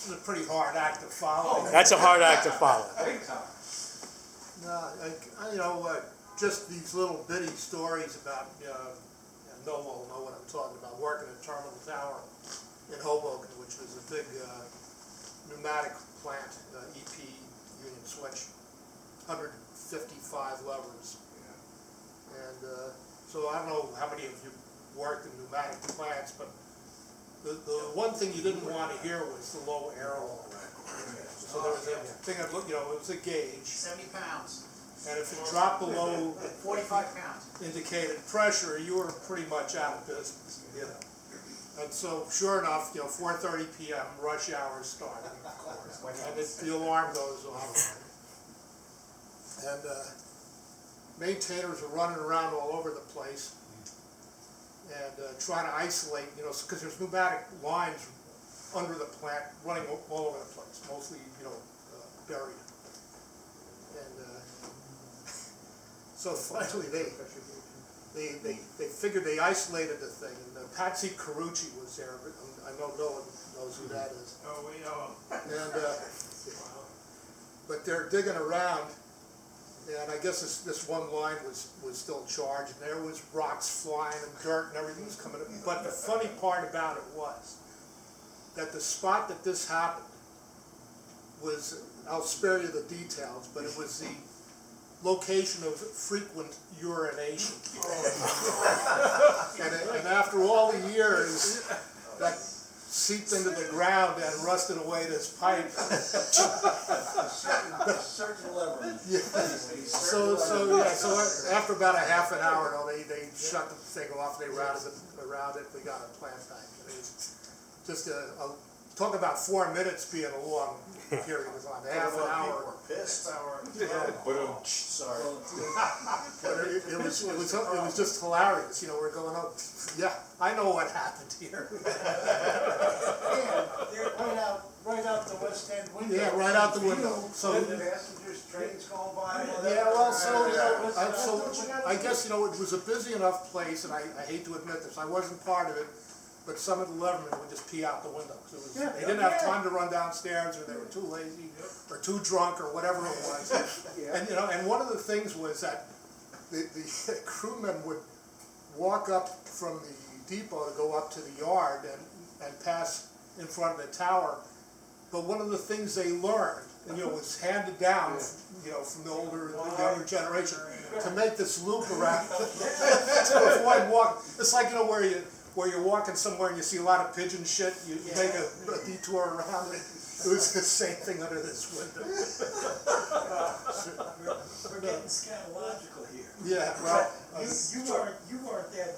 This is a pretty hard act to follow. That's a hard act to follow. Big time. No, just these little bitty stories about, and Noah will know what I'm talking about, working at Terminal Tower in Hoboken, which was a big pneumatic plant, EP Union Switch, 155 levers. And so I don't know how many of you worked in pneumatic plants, but the one thing you didn't want to hear was the low air level. So there was a thing that looked, it was a gauge, 70 pounds, and if it dropped below 45 pounds. indicated pressure, you were pretty much out of business. And so, sure enough, 4:30 p.m. rush hour started, and the alarm goes off, and maintainers are running around all over the place and trying to isolate, because there's pneumatic lines under the plant running all over the place, mostly, buried. And so finally they figured they isolated the thing, and Patsy Carucci was there. I know no one knows who that is. Oh, we know. And but they're digging around, and I guess this one line was still charged, and there was rocks flying and dirt and everything was coming up. But the funny part about it was that the spot that this happened was, I'll spare you the details, but it was the location of frequent urination. And after all the years, that seeped into the ground and rusted away this pipe. Certain level. Yeah. So after about a half an hour, they shut the thing off. They routed it around it. We got a plant back. And it was just talk about 4 minutes being a long period of time. Half an hour. Pissed. Sorry. But it was just hilarious. We're going, oh, yeah, I know what happened here. Yeah, they're right out the west end window. Yeah, right out the window. So. The passengers, trains going by. Yeah, well, I guess, it was a busy enough place, and I hate to admit this, I wasn't part of it, but some of the levermen would just pee out the window. They didn't have time to run downstairs, or they were too lazy, or too drunk, or whatever it was. And, and one of the things was that the crewmen would walk up from the depot to go up to the yard and pass in front of the tower. But one of the things they learned, and was handed down, from the younger generation, to make this loop around to avoid walking. It's like where you're walking somewhere and you see a lot of pigeon shit. You make a detour around it. It was the same thing under this window. We're getting scatological here. Yeah, well, You weren't that